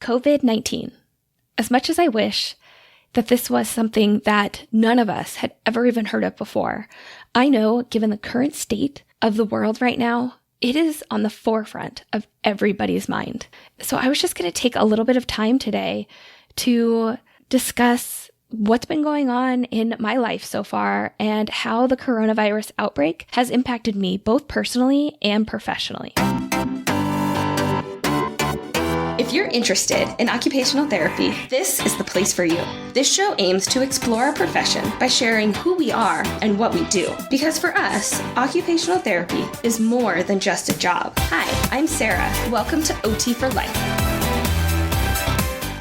COVID-19. As much as I wish that this was something that none of us had ever even heard of before, I know, given the current state of the world right now, it is on the forefront of everybody's mind. So I was just going to take a little bit of time today to discuss what's been going on in my life so far and how the coronavirus outbreak has impacted me both personally and professionally. If you're interested in occupational therapy, this is the place for you. This show aims to explore our profession by sharing who we are and what we do. Because for us, occupational therapy is more than just a job. Hi, I'm Sarah. Welcome to OT for Life.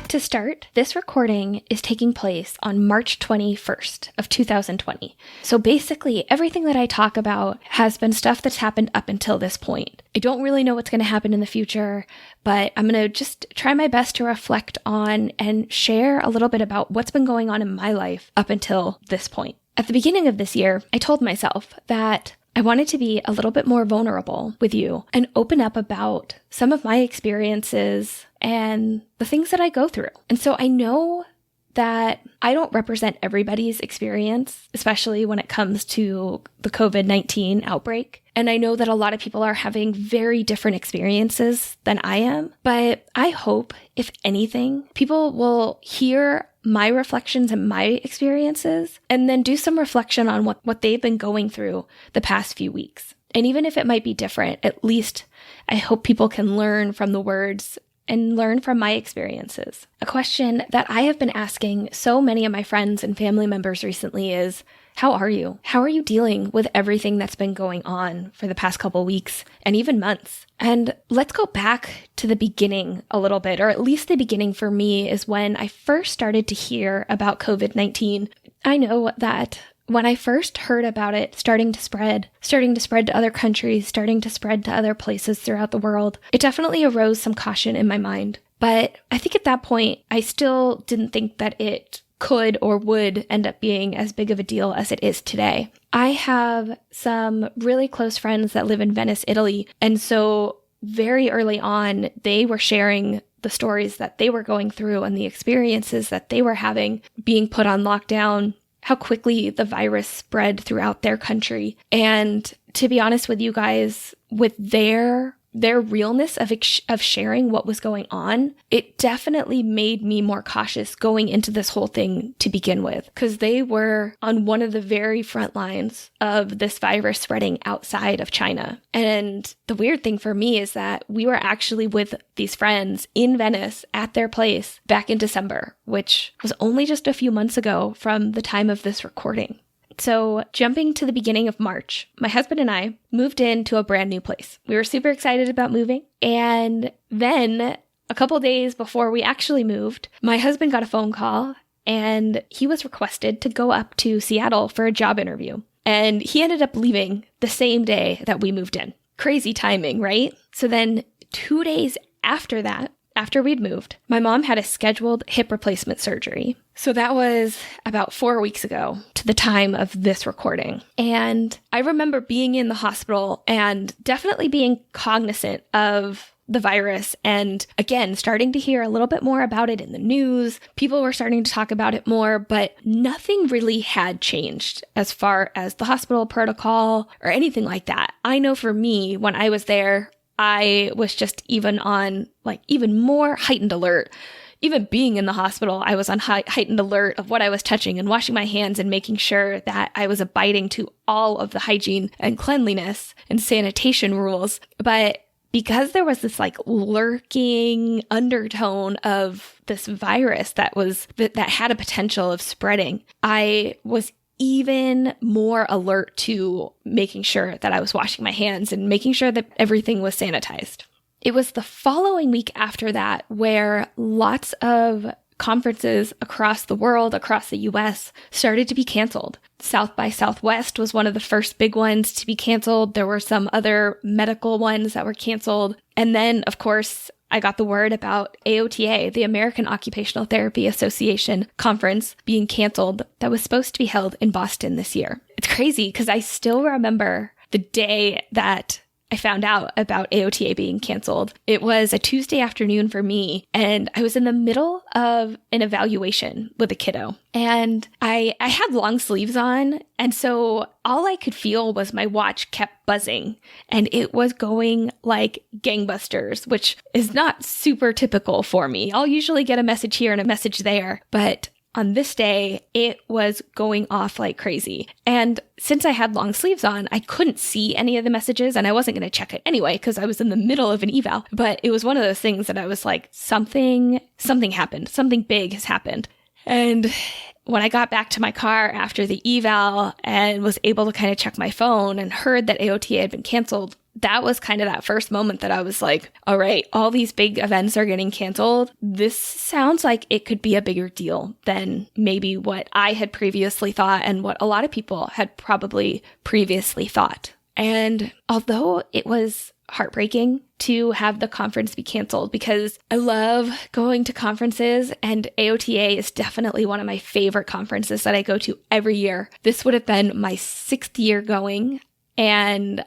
To start, this recording is taking place on March 21st of 2020. So basically, everything that I talk about has been stuff that's happened up until this point. I don't really know what's going to happen in the future, but I'm going to just try my best to reflect on and share a little bit about what's been going on in my life up until this point. At the beginning of this year, I told myself that I wanted to be a little bit more vulnerable with you and open up about some of my experiences and the things that I go through. And so I know that I don't represent everybody's experience, especially when it comes to the COVID-19 outbreak. And I know that a lot of people are having very different experiences than I am. But I hope, if anything, people will hear my reflections and my experiences and then do some reflection on what they've been going through the past few weeks. And even if it might be different, at least I hope people can learn from the words and learn from my experiences. A question that I have been asking so many of my friends and family members recently is, how are you? How are you dealing with everything that's been going on for the past couple weeks and even months? And let's go back to the beginning a little bit, or at least the beginning for me is when I first started to hear about COVID-19. I know that when I first heard about it starting to spread to other countries, starting to spread to other places throughout the world, it definitely arose some caution in my mind. But I think at that point, I still didn't think that it could or would end up being as big of a deal as it is today. I have some really close friends that live in Venice, Italy, and so very early on, they were sharing the stories that they were going through and the experiences that they were having being put on lockdown, how quickly the virus spread throughout their country. And to be honest with you guys, with their realness of sharing what was going on, it definitely made me more cautious going into this whole thing to begin with, because they were on one of the very front lines of this virus spreading outside of China. And the weird thing for me is that we were actually with these friends in Venice at their place back in December, which was only just a few months ago from the time of this recording. So jumping to the beginning of March, my husband and I moved into a brand new place. We were super excited about moving. And then a couple days before we actually moved, my husband got a phone call and he was requested to go up to Seattle for a job interview. And he ended up leaving the same day that we moved in. Crazy timing, right? So then 2 days after that, after we'd moved, my mom had a scheduled hip replacement surgery. So that was about 4 weeks ago to the time of this recording. And I remember being in the hospital and definitely being cognizant of the virus and, again, starting to hear a little bit more about it in the news. People were starting to talk about it more, but nothing really had changed as far as the hospital protocol or anything like that. I know for me, when I was there, I was just even on even more heightened alert. Even being in the hospital, I was on heightened alert of what I was touching and washing my hands and making sure that I was abiding to all of the hygiene and cleanliness and sanitation rules. But because there was this lurking undertone of this virus that had a potential of spreading, I was even more alert to making sure that I was washing my hands and making sure that everything was sanitized. It was the following week after that where lots of conferences across the world, across the US, started to be canceled. South by Southwest was one of the first big ones to be canceled. There were some other medical ones that were canceled. And then, of course, I got the word about AOTA, the American Occupational Therapy Association conference, being canceled that was supposed to be held in Boston this year. It's crazy because I still remember the day that I found out about AOTA being canceled. It was a Tuesday afternoon for me, and I was in the middle of an evaluation with a kiddo. And I had long sleeves on, and so all I could feel was my watch kept buzzing, and it was going like gangbusters, which is not super typical for me. I'll usually get a message here and a message there, but on this day, it was going off like crazy. And since I had long sleeves on, I couldn't see any of the messages, and I wasn't going to check it anyway because I was in the middle of an eval. But it was one of those things that I was like, something happened. Something big has happened. And when I got back to my car after the eval and was able to kind of check my phone and heard that AOTA had been canceled, that was kind of that first moment that I was like, all right, all these big events are getting canceled. This sounds like it could be a bigger deal than maybe what I had previously thought and what a lot of people had probably previously thought. And although it was heartbreaking to have the conference be canceled because I love going to conferences, and AOTA is definitely one of my favorite conferences that I go to every year. This would have been my 6th year going, and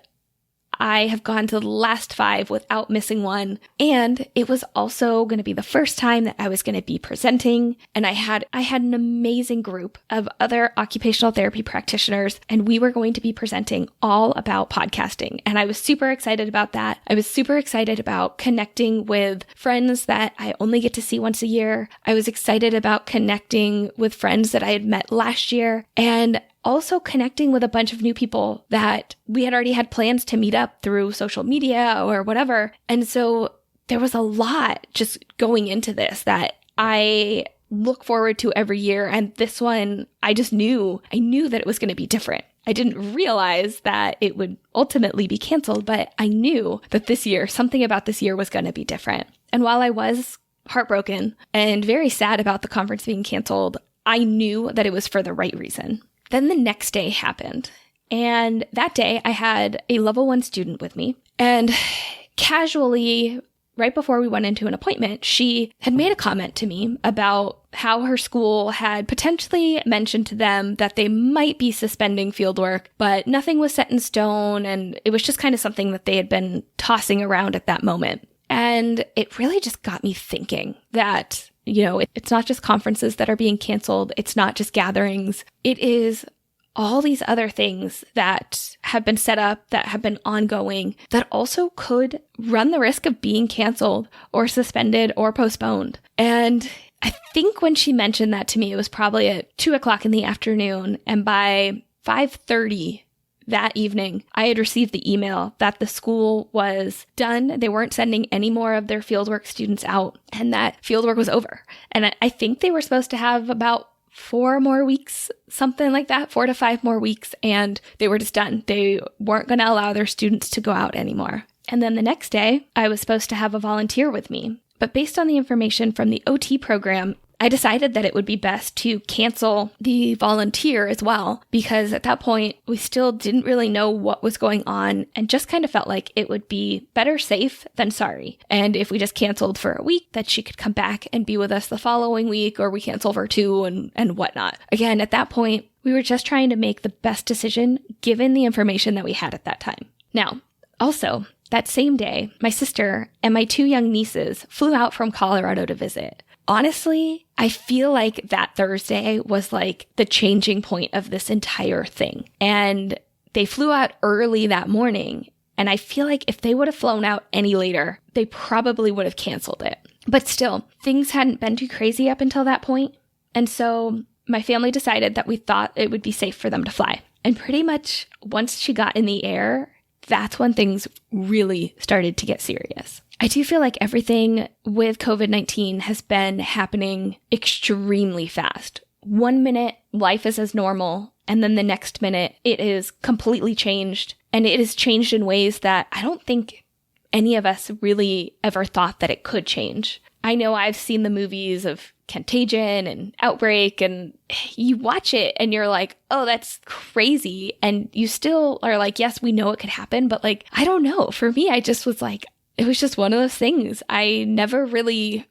I have gone to the last 5 without missing one. And it was also going to be the first time that I was going to be presenting. And I had an amazing group of other occupational therapy practitioners, and we were going to be presenting all about podcasting. And I was super excited about that. I was super excited about connecting with friends that I only get to see once a year. I was excited about connecting with friends that I had met last year, and also connecting with a bunch of new people that we had already had plans to meet up through social media or whatever. And so there was a lot just going into this that I look forward to every year. And this one, I knew that it was going to be different. I didn't realize that it would ultimately be canceled, but I knew that this year, something about this year was going to be different. And while I was heartbroken and very sad about the conference being canceled, I knew that it was for the right reason. Then the next day happened, and that day I had a level 1 student with me, and casually, right before we went into an appointment, she had made a comment to me about how her school had potentially mentioned to them that they might be suspending fieldwork, but nothing was set in stone, and it was just kind of something that they had been tossing around at that moment. And it really just got me thinking that it's not just conferences that are being canceled. It's not just gatherings. It is all these other things that have been set up, that have been ongoing, that also could run the risk of being canceled or suspended or postponed. And I think when she mentioned that to me, it was probably at 2:00 in the afternoon. And by 5:30 that evening, I had received the email that the school was done. They weren't sending any more of their fieldwork students out, and that fieldwork was over. And I think they were supposed to have about 4 more weeks, something like that, 4 to 5 more weeks, and they were just done. They weren't going to allow their students to go out anymore. And then the next day, I was supposed to have a volunteer with me. But based on the information from the OT program, I decided that it would be best to cancel the volunteer as well, because at that point, we still didn't really know what was going on and just kind of felt like it would be better safe than sorry. And if we just canceled for a week, that she could come back and be with us the following week, or we cancel for 2 and whatnot. Again, at that point, we were just trying to make the best decision given the information that we had at that time. Now, also, that same day, my sister and my 2 young nieces flew out from Colorado to visit. Honestly, I feel like that Thursday was like the changing point of this entire thing. And they flew out early that morning. And I feel like if they would have flown out any later, they probably would have canceled it. But still, things hadn't been too crazy up until that point. And so my family decided that we thought it would be safe for them to fly. And pretty much once she got in the air, that's when things really started to get serious. I do feel like everything with COVID-19 has been happening extremely fast. 1 minute, life is as normal, and then the next minute, it is completely changed. And it is changed in ways that I don't think any of us really ever thought that it could change. I know I've seen the movies of Contagion and Outbreak, and you watch it and you're like, oh, that's crazy. And you still are like, yes, we know it could happen, but like, I don't know. For me, I just was like, it was just one of those things. I never really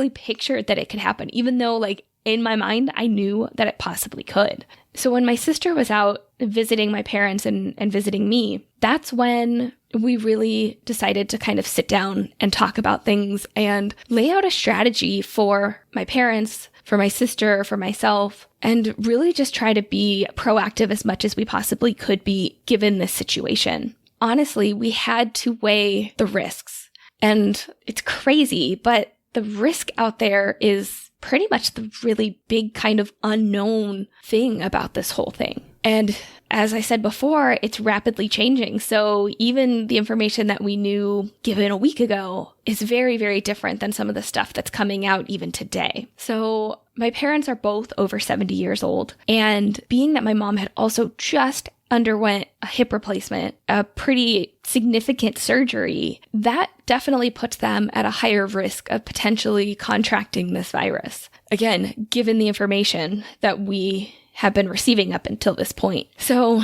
pictured that it could happen, even though like in my mind, I knew that it possibly could. So when my sister was out visiting my parents and visiting me, that's when we really decided to kind of sit down and talk about things and lay out a strategy for my parents, for my sister, for myself, and really just try to be proactive as much as we possibly could be given this situation. Honestly, we had to weigh the risks. And it's crazy, but the risk out there is pretty much the really big kind of unknown thing about this whole thing. And as I said before, it's rapidly changing. So even the information that we knew given a week ago is very, very different than some of the stuff that's coming out even today. So my parents are both over 70 years old. And being that my mom had also just underwent a hip replacement, a pretty significant surgery, that definitely puts them at a higher risk of potentially contracting this virus. Again, given the information that we have been receiving up until this point. So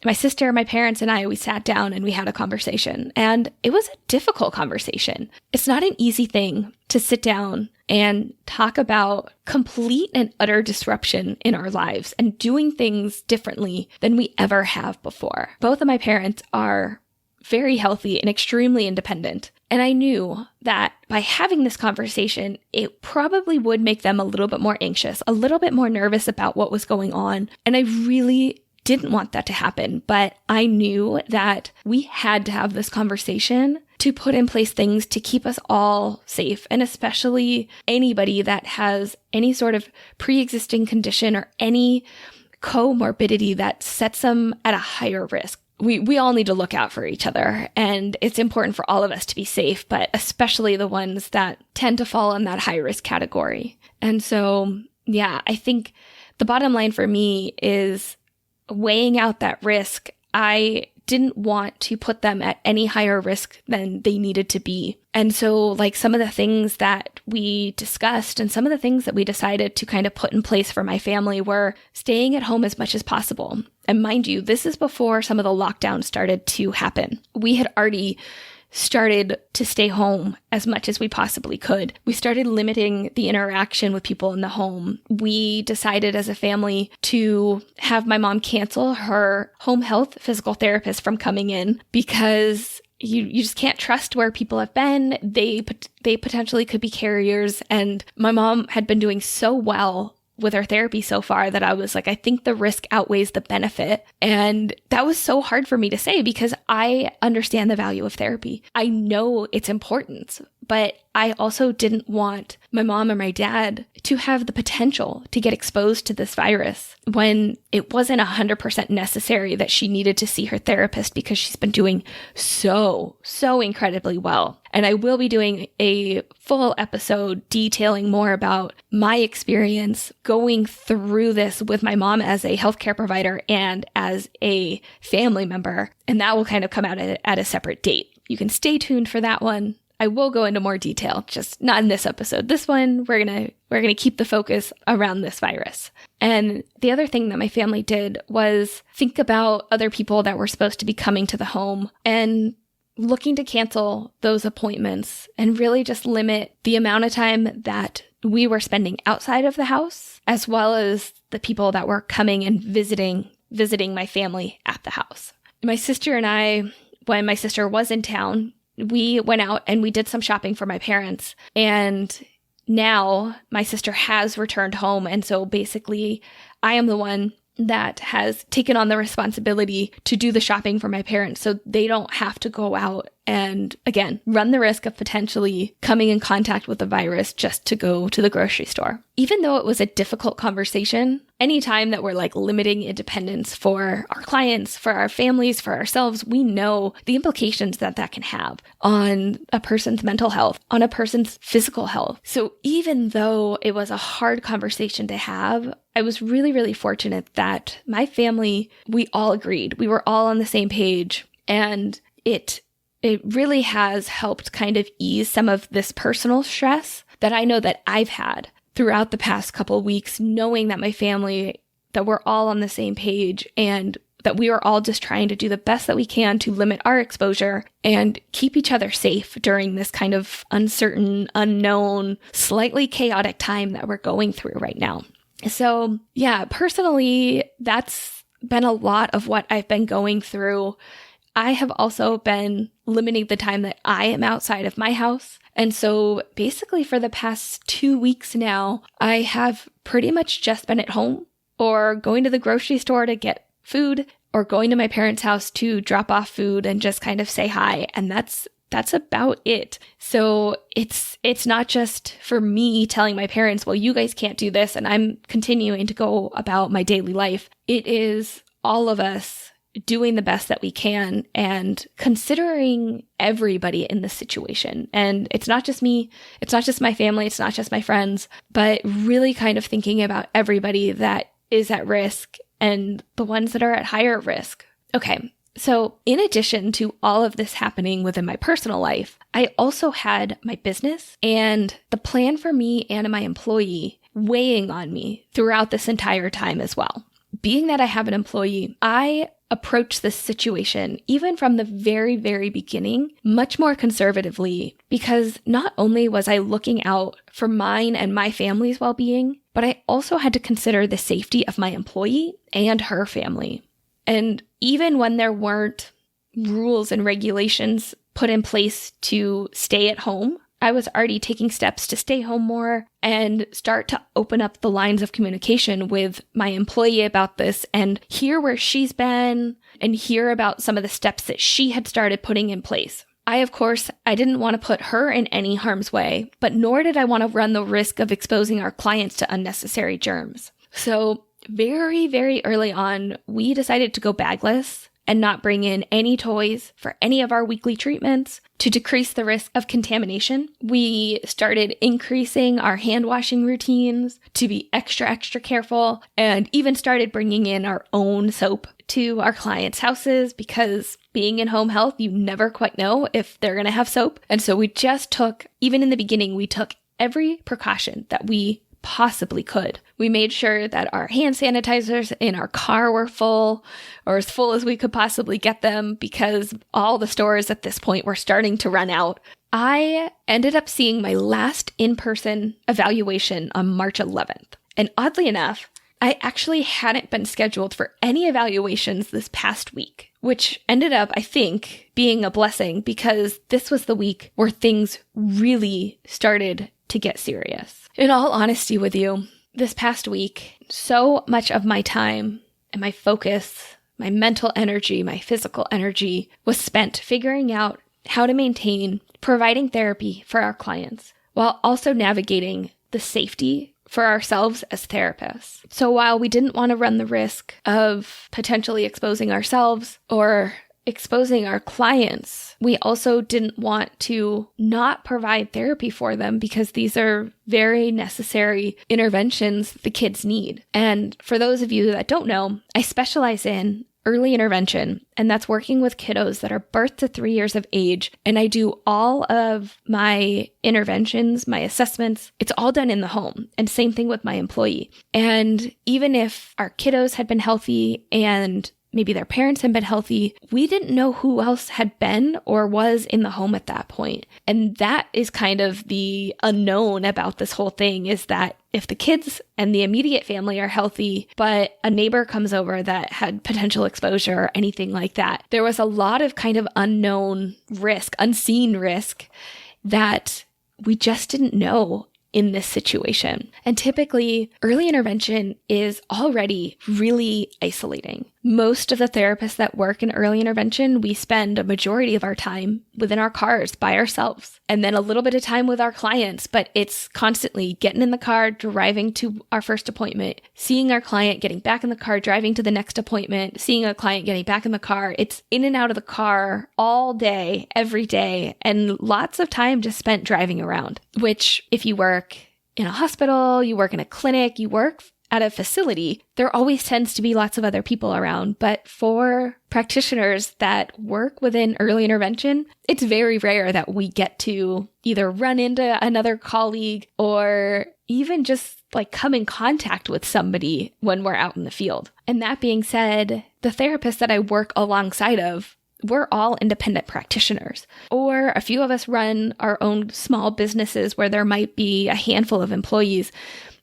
my sister, my parents, and I, we sat down and we had a conversation. And it was a difficult conversation. It's not an easy thing to sit down and talk about complete and utter disruption in our lives and doing things differently than we ever have before. Both of my parents are very healthy and extremely independent. And I knew that by having this conversation, it probably would make them a little bit more anxious, a little bit more nervous about what was going on. And I really didn't want that to happen, but I knew that we had to have this conversation to put in place things to keep us all safe, and especially anybody that has any sort of pre-existing condition or any comorbidity that sets them at a higher risk. We all need to look out for each other, and it's important for all of us to be safe, but especially the ones that tend to fall in that high risk category. And so, yeah, I think the bottom line for me is weighing out that risk. I didn't want to put them at any higher risk than they needed to be. And so like some of the things that we discussed and some of the things that we decided to kind of put in place for my family were staying at home as much as possible. And mind you, this is before some of the lockdowns started to happen. We had already started to stay home as much as we possibly could. We started limiting the interaction with people in the home. We decided as a family to have my mom cancel her home health physical therapist from coming in because you just can't trust where people have been. They potentially could be carriers. And my mom had been doing so well with her therapy so far that I was like, I think the risk outweighs the benefit. And that was so hard for me to say because I understand the value of therapy. I know its importance, but I also didn't want my mom or my dad to have the potential to get exposed to this virus when it wasn't 100% necessary that she needed to see her therapist because she's been doing so incredibly well. And I will be doing a full episode detailing more about my experience going through this with my mom as a healthcare provider and as a family member. And that will kind of come out at a separate date. You can stay tuned for that one. I will go into more detail, just not in this episode. This one, we're gonna keep the focus around this virus. And the other thing that my family did was think about other people that were supposed to be coming to the home and looking to cancel those appointments and really just limit the amount of time that we were spending outside of the house, as well as the people that were coming and visiting my family at the house. My sister and I, when my sister was in town, we went out and we did some shopping for my parents. And now my sister has returned home. And so basically I am the one that has taken on the responsibility to do the shopping for my parents so they don't have to go out and, again, run the risk of potentially coming in contact with the virus just to go to the grocery store. Even though it was a difficult conversation, anytime that we're like limiting independence for our clients, for our families, for ourselves, we know the implications that that can have on a person's mental health, on a person's physical health. So even though it was a hard conversation to have, I was really, really fortunate that my family, we all agreed. We were all on the same page, and it really has helped kind of ease some of this personal stress that I know that I've had throughout the past couple of weeks, knowing that my family, that we're all on the same page and that we are all just trying to do the best that we can to limit our exposure and keep each other safe during this kind of uncertain, unknown, slightly chaotic time that we're going through right now. So yeah, personally, that's been a lot of what I've been going through. I have also been limiting the time that I am outside of my house. And so basically for the past 2 weeks now, I have pretty much just been at home or going to the grocery store to get food or going to my parents' house to drop off food and just kind of say hi. And that's about it. So it's not just for me telling my parents, well, you guys can't do this, and I'm continuing to go about my daily life. It is all of us doing the best that we can and considering everybody in this situation. And it's not just me, it's not just my family, it's not just my friends, but really kind of thinking about everybody that is at risk and the ones that are at higher risk. Okay. So in addition to all of this happening within my personal life, I also had my business and the plan for me and my employee weighing on me throughout this entire time as well. Being that I have an employee, I approach this situation, even from the very, very beginning, much more conservatively, because not only was I looking out for mine and my family's well-being, but I also had to consider the safety of my employee and her family. And even when there weren't rules and regulations put in place to stay at home, I was already taking steps to stay home more and start to open up the lines of communication with my employee about this and hear where she's been and hear about some of the steps that she had started putting in place. Of course, I didn't want to put her in any harm's way, but nor did I want to run the risk of exposing our clients to unnecessary germs. So very, very early on, we decided to go bagless and not bring in any toys for any of our weekly treatments to decrease the risk of contamination. We started increasing our hand washing routines to be extra, extra careful, and even started bringing in our own soap to our clients' houses because being in home health, you never quite know if they're going to have soap. And so we just took, even in the beginning, we took every precaution that we possibly could. We made sure that our hand sanitizers in our car were full, or as full as we could possibly get them, because all the stores at this point were starting to run out. I ended up seeing my last in-person evaluation on March 11th. And oddly enough, I actually hadn't been scheduled for any evaluations this past week, which ended up, I think, being a blessing because this was the week where things really started to get serious. In all honesty with you, this past week, so much of my time and my focus, my mental energy, my physical energy was spent figuring out how to maintain providing therapy for our clients while also navigating the safety for ourselves as therapists. So while we didn't want to run the risk of potentially exposing ourselves or exposing our clients, we also didn't want to not provide therapy for them because these are very necessary interventions the kids need. And for those of you that don't know, I specialize in early intervention, and that's working with kiddos that are birth to 3 years of age. And I do all of my interventions, my assessments, it's all done in the home. And same thing with my employee. And even if our kiddos had been healthy and maybe their parents had been healthy, we didn't know who else had been or was in the home at that point. And that is kind of the unknown about this whole thing, is that if the kids and the immediate family are healthy, but a neighbor comes over that had potential exposure or anything like that, there was a lot of kind of unknown risk, unseen risk that we just didn't know in this situation. And typically, early intervention is already really isolating. Most of the therapists that work in early intervention, we spend a majority of our time within our cars by ourselves, and then a little bit of time with our clients, but it's constantly getting in the car, driving to our first appointment, seeing our client, getting back in the car, driving to the next appointment, seeing a client, getting back in the car. It's in and out of the car all day, every day, and lots of time just spent driving around, which if you work in a hospital, you work in a clinic, you work at a facility, there always tends to be lots of other people around. But for practitioners that work within early intervention, it's very rare that we get to either run into another colleague or even just like come in contact with somebody when we're out in the field. And that being said, the therapists that I work alongside of, we're all independent practitioners, or a few of us run our own small businesses where there might be a handful of employees,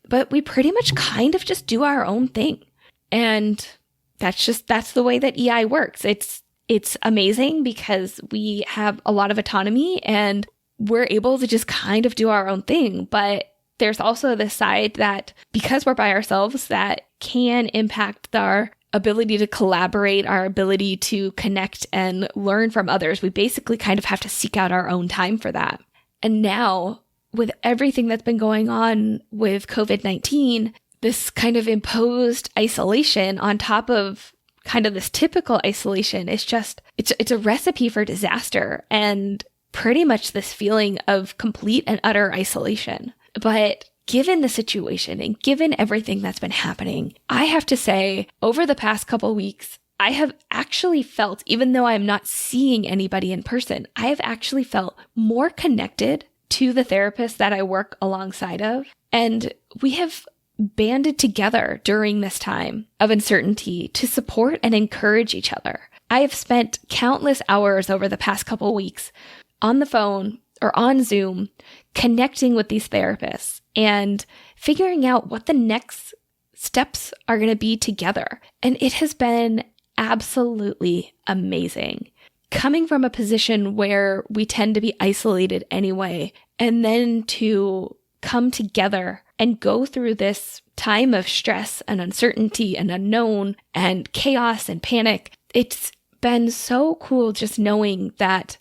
but we pretty much kind of just do our own thing. And that's the way that EI works. It's amazing because we have a lot of autonomy and we're able to just kind of do our own thing. But there's also this side that because we're by ourselves, that can impact our ability to collaborate, our ability to connect and learn from others. We basically kind of have to seek out our own time for that. And now, with everything that's been going on with COVID-19, this kind of imposed isolation on top of kind of this typical isolation is just, it's a recipe for disaster and pretty much this feeling of complete and utter isolation. But given the situation and given everything that's been happening, I have to say, over the past couple weeks, I have actually felt, even though I'm not seeing anybody in person, I have actually felt more connected to the therapist that I work alongside of. And we have banded together during this time of uncertainty to support and encourage each other. I have spent countless hours over the past couple weeks on the phone or on Zoom connecting with these therapists and figuring out what the next steps are going to be together. And it has been absolutely amazing. Coming from a position where we tend to be isolated anyway, and then to come together and go through this time of stress and uncertainty and unknown and chaos and panic, it's been so cool just knowing that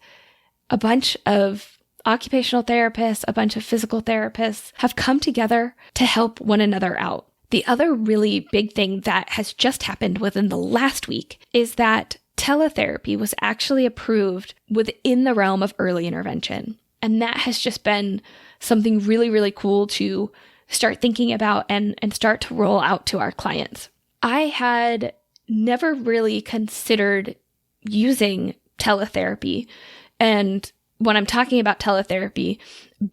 a bunch of occupational therapists, a bunch of physical therapists have come together to help one another out. The other really big thing that has just happened within the last week is that teletherapy was actually approved within the realm of early intervention. And that has just been something really, really cool to start thinking about and start to roll out to our clients. I had never really considered using teletherapy. And when I'm talking about teletherapy,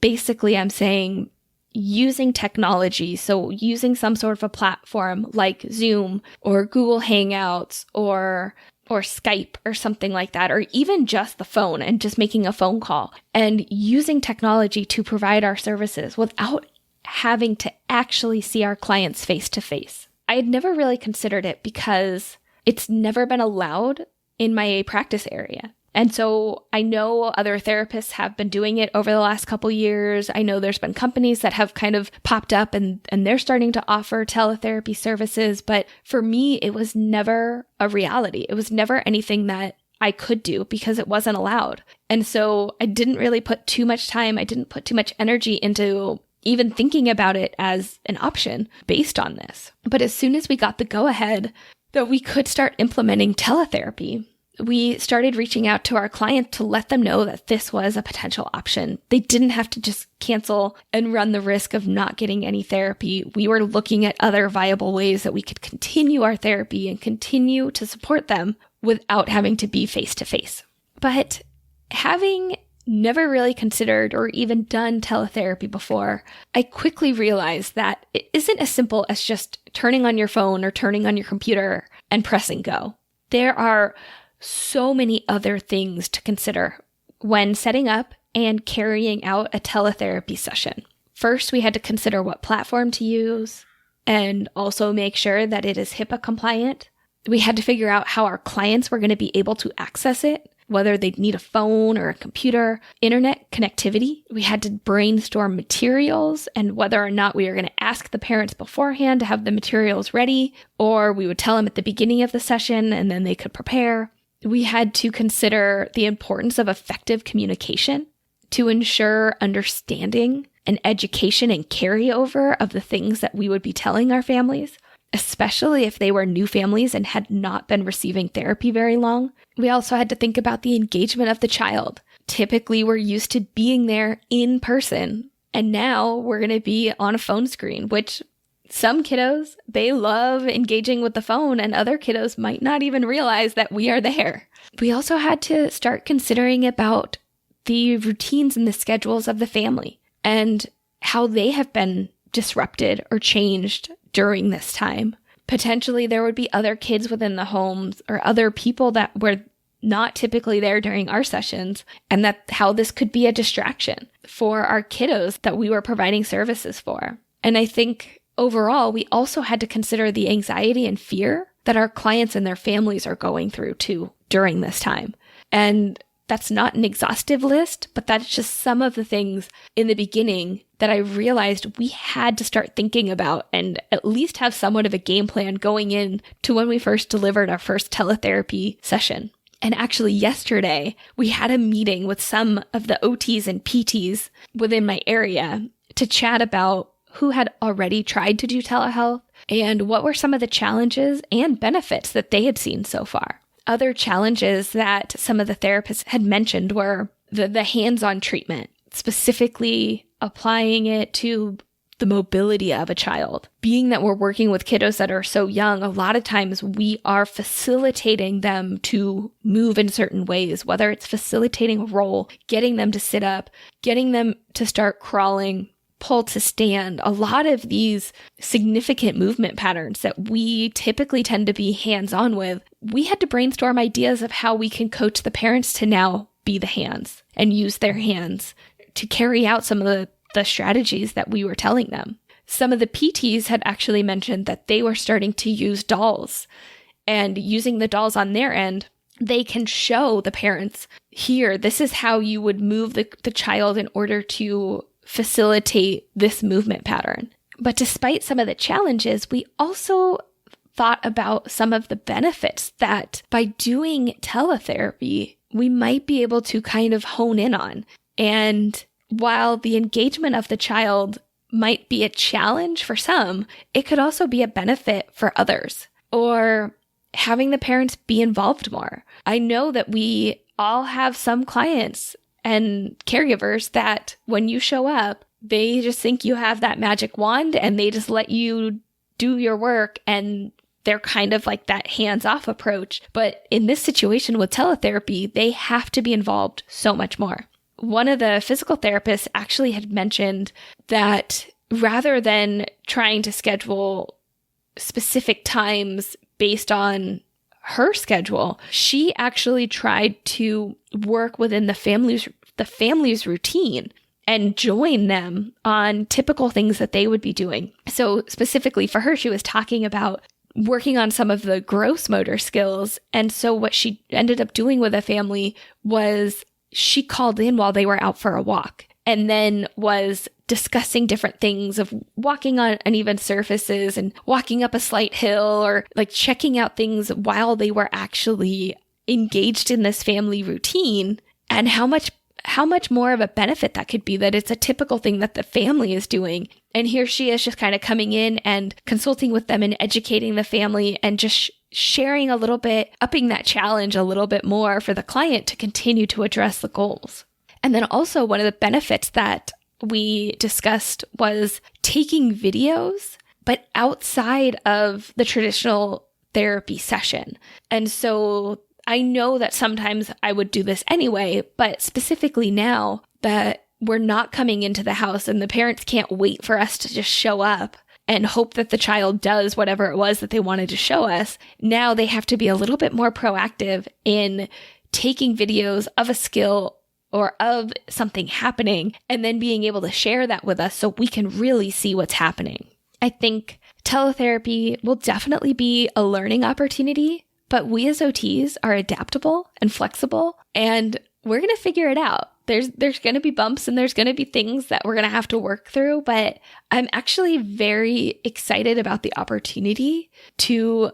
basically I'm saying using technology. So using some sort of a platform like Zoom or Google Hangouts or Skype or something like that, or even just the phone and just making a phone call and using technology to provide our services without having to actually see our clients face to face. I had never really considered it because it's never been allowed in my practice area. And so I know other therapists have been doing it over the last couple years. I know there's been companies that have kind of popped up and they're starting to offer teletherapy services. But for me, it was never a reality. It was never anything that I could do because it wasn't allowed. And so I didn't really put too much time. I didn't put too much energy into even thinking about it as an option based on this. But as soon as we got the go-ahead that we could start implementing teletherapy, we started reaching out to our clients to let them know that this was a potential option. They didn't have to just cancel and run the risk of not getting any therapy. We were looking at other viable ways that we could continue our therapy and continue to support them without having to be face to face. But having never really considered or even done teletherapy before, I quickly realized that it isn't as simple as just turning on your phone or turning on your computer and pressing go. There are so many other things to consider when setting up and carrying out a teletherapy session. First, we had to consider what platform to use and also make sure that it is HIPAA compliant. We had to figure out how our clients were going to be able to access it, whether they'd need a phone or a computer, internet connectivity. We had to brainstorm materials and whether or not we were going to ask the parents beforehand to have the materials ready, or we would tell them at the beginning of the session and then they could prepare. We had to consider the importance of effective communication to ensure understanding and education and carryover of the things that we would be telling our families, especially if they were new families and had not been receiving therapy very long. We also had to think about the engagement of the child. Typically, we're used to being there in person, and now we're going to be on a phone screen, which some kiddos, they love engaging with the phone, and other kiddos might not even realize that we are there. We also had to start considering about the routines and the schedules of the family and how they have been disrupted or changed during this time. Potentially there would be other kids within the homes or other people that were not typically there during our sessions, and that how this could be a distraction for our kiddos that we were providing services for. And I think overall, we also had to consider the anxiety and fear that our clients and their families are going through too during this time. And that's not an exhaustive list, but that's just some of the things in the beginning that I realized we had to start thinking about and at least have somewhat of a game plan going in to when we first delivered our first teletherapy session. And actually yesterday, we had a meeting with some of the OTs and PTs within my area to chat about who had already tried to do telehealth and what were some of the challenges and benefits that they had seen so far. Other challenges that some of the therapists had mentioned were the hands-on treatment, specifically applying it to the mobility of a child. Being that we're working with kiddos that are so young, a lot of times we are facilitating them to move in certain ways, whether it's facilitating a roll, getting them to sit up, getting them to start crawling, pull to stand. A lot of these significant movement patterns that we typically tend to be hands-on with, we had to brainstorm ideas of how we can coach the parents to now be the hands and use their hands to carry out some of the strategies that we were telling them. Some of the PTs had actually mentioned that they were starting to use dolls, and using the dolls on their end, they can show the parents, here, this is how you would move the child in order to facilitate this movement pattern. But despite some of the challenges, we also thought about some of the benefits that by doing teletherapy, we might be able to kind of hone in on. And while the engagement of the child might be a challenge for some, it could also be a benefit for others, or having the parents be involved more. I know that we all have some clients and caregivers that when you show up, they just think you have that magic wand and they just let you do your work, and they're kind of like that hands-off approach. But in this situation with teletherapy, they have to be involved so much more. One of the physical therapists actually had mentioned that rather than trying to schedule specific times based on her schedule, she actually tried to work within the family's routine and join them on typical things that they would be doing. So specifically for her, she was talking about working on some of the gross motor skills. And so what she ended up doing with a family was she called in while they were out for a walk and then was discussing different things of walking on uneven surfaces and walking up a slight hill, or like checking out things while they were actually engaged in this family routine, and how much more of a benefit that could be, that it's a typical thing that the family is doing. And here she is just kind of coming in and consulting with them and educating the family and just sharing a little bit, upping that challenge a little bit more for the client to continue to address the goals. And then also one of the benefits that we discussed was taking videos, but outside of the traditional therapy session. And so I know that sometimes I would do this anyway, but specifically now that we're not coming into the house and the parents can't wait for us to just show up and hope that the child does whatever it was that they wanted to show us, now they have to be a little bit more proactive in taking videos of a skill or of something happening and then being able to share that with us so we can really see what's happening. I think teletherapy will definitely be a learning opportunity, but we as OTs are adaptable and flexible, and we're going to figure it out. There's going to be bumps and there's going to be things that we're going to have to work through, but I'm actually very excited about the opportunity to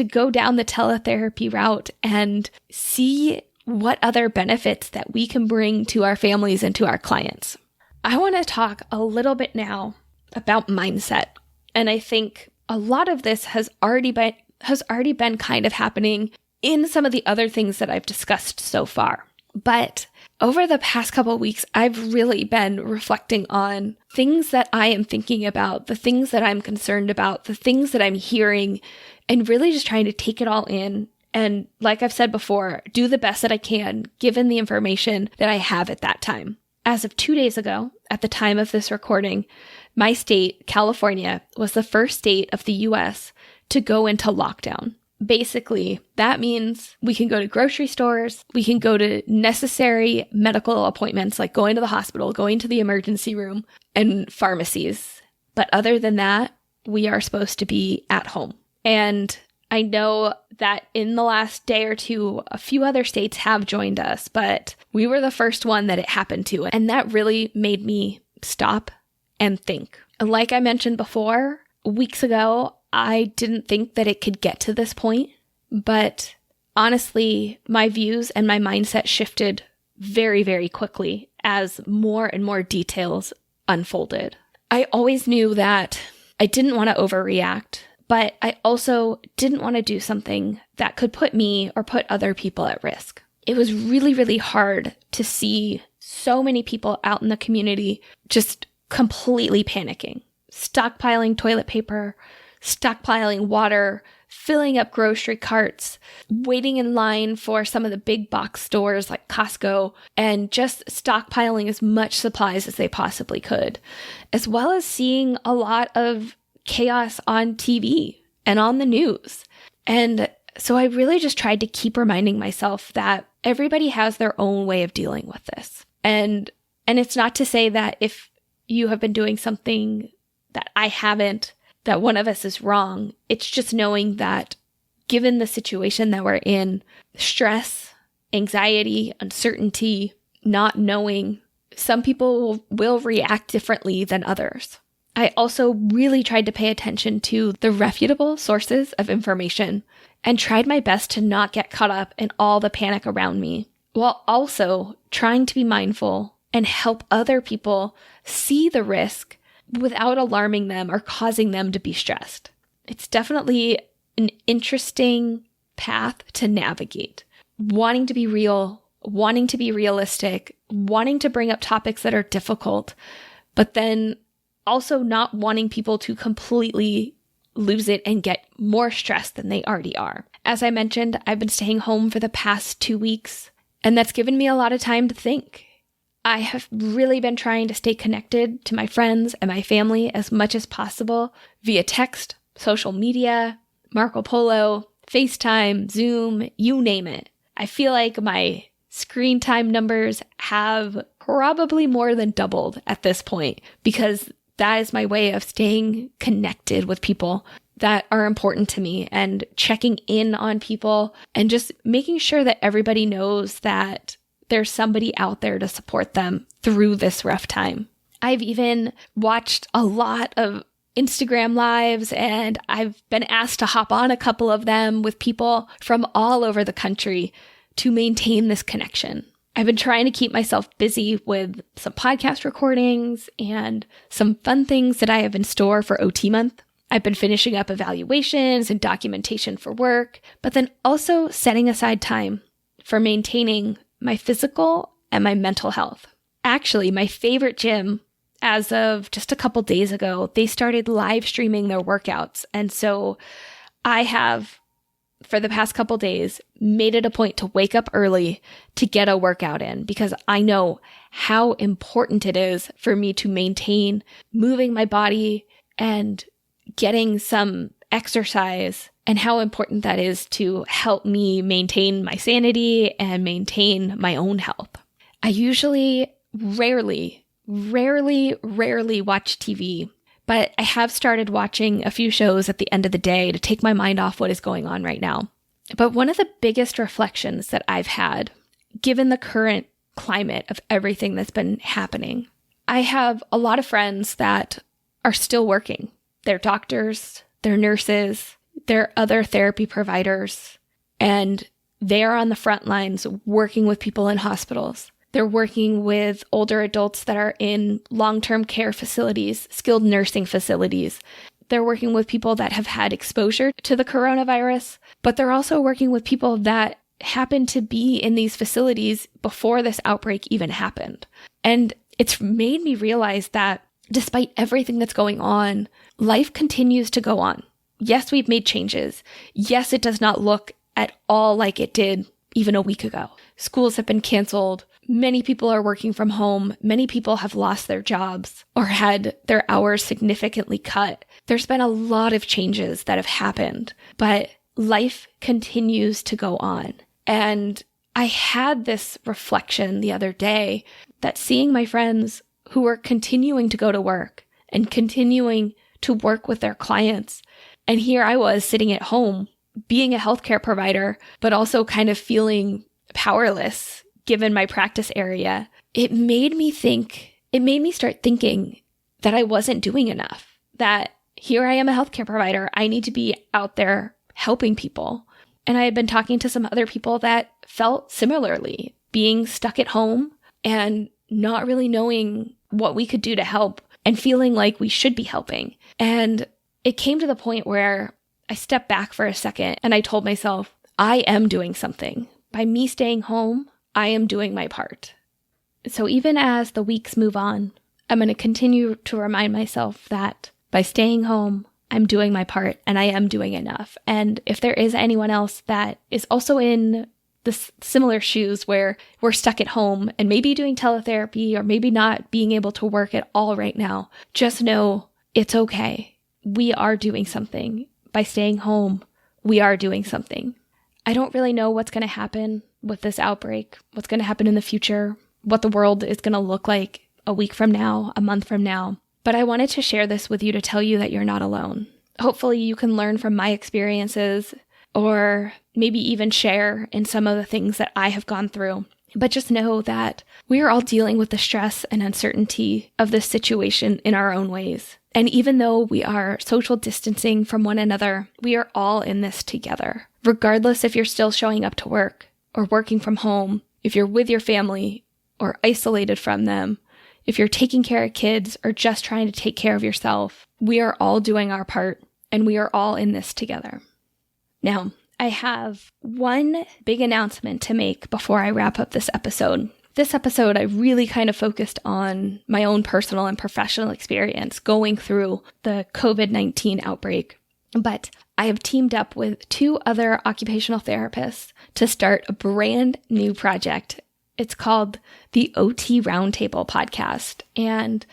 go down the teletherapy route and see what other benefits that we can bring to our families and to our clients. I want to talk a little bit now about mindset. And I think a lot of this has already been kind of happening in some of the other things that I've discussed so far. But over the past couple of weeks, I've really been reflecting on things that I am thinking about, the things that I'm concerned about, the things that I'm hearing, and really just trying to take it all in. And like I've said before, do the best that I can, given the information that I have at that time. As of 2 days ago, at the time of this recording, my state, California, was the first state of the U.S. to go into lockdown. Basically, that means we can go to grocery stores, we can go to necessary medical appointments like going to the hospital, going to the emergency room, and pharmacies. But other than that, we are supposed to be at home. And I know that in the last day or two, a few other states have joined us, but we were the first one that it happened to. And that really made me stop and think. Like I mentioned before, weeks ago, I didn't think that it could get to this point. But honestly, my views and my mindset shifted very, very quickly as more and more details unfolded. I always knew that I didn't want to overreact, but I also didn't want to do something that could put me or put other people at risk. It was really, really hard to see so many people out in the community just completely panicking, stockpiling toilet paper, stockpiling water, filling up grocery carts, waiting in line for some of the big box stores like Costco, and just stockpiling as much supplies as they possibly could, as well as seeing a lot of chaos on TV and on the news. And so I really just tried to keep reminding myself that everybody has their own way of dealing with this. And it's not to say that if you have been doing something that I haven't, that one of us is wrong. It's just knowing that given the situation that we're in, stress, anxiety, uncertainty, not knowing, some people will react differently than others. I also really tried to pay attention to the reputable sources of information and tried my best to not get caught up in all the panic around me, while also trying to be mindful and help other people see the risk without alarming them or causing them to be stressed. It's definitely an interesting path to navigate. Wanting to be real, wanting to be realistic, wanting to bring up topics that are difficult, but then also not wanting people to completely lose it and get more stressed than they already are. As I mentioned, I've been staying home for the past 2 weeks, and that's given me a lot of time to think. I have really been trying to stay connected to my friends and my family as much as possible via text, social media, Marco Polo, FaceTime, Zoom, you name it. I feel like my screen time numbers have probably more than doubled at this point because that is my way of staying connected with people that are important to me and checking in on people and just making sure that everybody knows that there's somebody out there to support them through this rough time. I've even watched a lot of Instagram lives, and I've been asked to hop on a couple of them with people from all over the country to maintain this connection. I've been trying to keep myself busy with some podcast recordings and some fun things that I have in store for OT month. I've been finishing up evaluations and documentation for work, but then also setting aside time for maintaining my physical and my mental health. Actually, my favorite gym, as of just a couple days ago, they started live streaming their workouts. And so I have, for the past couple days, made it a point to wake up early to get a workout in because I know how important it is for me to maintain moving my body and getting some exercise, and how important that is to help me maintain my sanity and maintain my own health. I usually rarely watch TV, but I have started watching a few shows at the end of the day to take my mind off what is going on right now. But one of the biggest reflections that I've had, given the current climate of everything that's been happening, I have a lot of friends that are still working. They're doctors, they're nurses, they're other therapy providers, and they're on the front lines working with people in hospitals. They're working with older adults that are in long-term care facilities, skilled nursing facilities. They're working with people that have had exposure to the coronavirus, but they're also working with people that happen to be in these facilities before this outbreak even happened. And it's made me realize that despite everything that's going on, life continues to go on. Yes, we've made changes. Yes, it does not look at all like it did even a week ago. Schools have been canceled. Many people are working from home. Many people have lost their jobs or had their hours significantly cut. There's been a lot of changes that have happened, but life continues to go on. And I had this reflection the other day that seeing my friends who were continuing to go to work and continuing to work with their clients, and here I was sitting at home being a healthcare provider, but also kind of feeling powerless given my practice area. It made me start thinking that I wasn't doing enough, that here I am a healthcare provider. I need to be out there helping people. And I had been talking to some other people that felt similarly, being stuck at home and not really knowing what we could do to help and feeling like we should be helping. And it came to the point where I stepped back for a second and I told myself, I am doing something. By me staying home, I am doing my part. So even as the weeks move on, I'm going to continue to remind myself that by staying home, I'm doing my part and I am doing enough. And if there is anyone else that is also in the similar shoes where we're stuck at home and maybe doing teletherapy or maybe not being able to work at all right now, just know it's okay. We are doing something. By staying home, we are doing something. I don't really know what's going to happen with this outbreak, what's going to happen in the future, what the world is going to look like a week from now, a month from now. But I wanted to share this with you to tell you that you're not alone. Hopefully you can learn from my experiences or maybe even share in some of the things that I have gone through. But just know that we are all dealing with the stress and uncertainty of this situation in our own ways. And even though we are social distancing from one another, we are all in this together. Regardless if you're still showing up to work or working from home, if you're with your family or isolated from them, if you're taking care of kids or just trying to take care of yourself, we are all doing our part and we are all in this together. Now, I have one big announcement to make before I wrap up this episode. This episode, I really kind of focused on my own personal and professional experience going through the COVID-19 outbreak. But I have teamed up with 2 other occupational therapists to start a brand new project. It's called the OT Roundtable podcast. And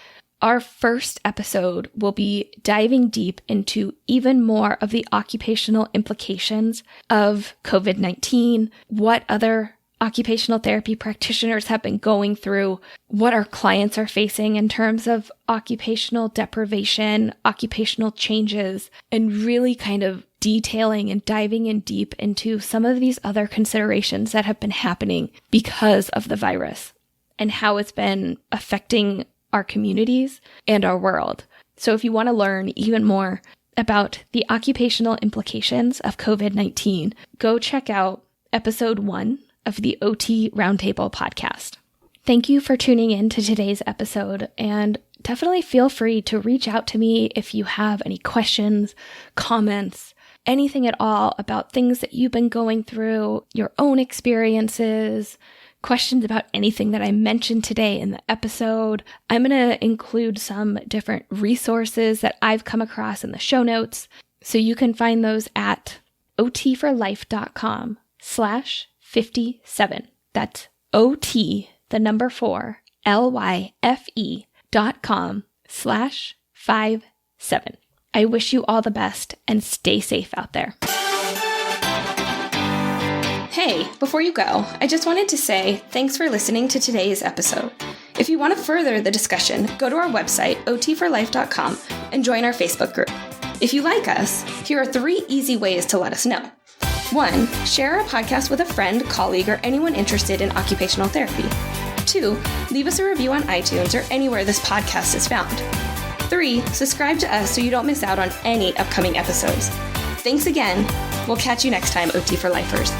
our first episode will be diving deep into even more of the occupational implications of COVID-19, what other occupational therapy practitioners have been going through, what our clients are facing in terms of occupational deprivation, occupational changes, and really kind of detailing and diving in deep into some of these other considerations that have been happening because of the virus and how it's been affecting our communities and our world. So if you want to learn even more about the occupational implications of COVID-19, go check out episode 1 of the OT Roundtable podcast. Thank you for tuning in to today's episode, and definitely feel free to reach out to me if you have any questions, comments, anything at all about things that you've been going through, your own experiences, questions about anything that I mentioned today in the episode. I'm going to include some different resources that I've come across in the show notes, so you can find those at otforlife.com/57. That's OT, the number 4, LYFE.com/57. I wish you all the best and stay safe out there. Hey, before you go, I just wanted to say thanks for listening to today's episode. If you want to further the discussion, go to our website, otforlife.com, and join our Facebook group. If you like us, here are 3 easy ways to let us know. 1, share our podcast with a friend, colleague, or anyone interested in occupational therapy. 2, leave us a review on iTunes or anywhere this podcast is found. 3, subscribe to us so you don't miss out on any upcoming episodes. Thanks again. We'll catch you next time, OT for Lifers.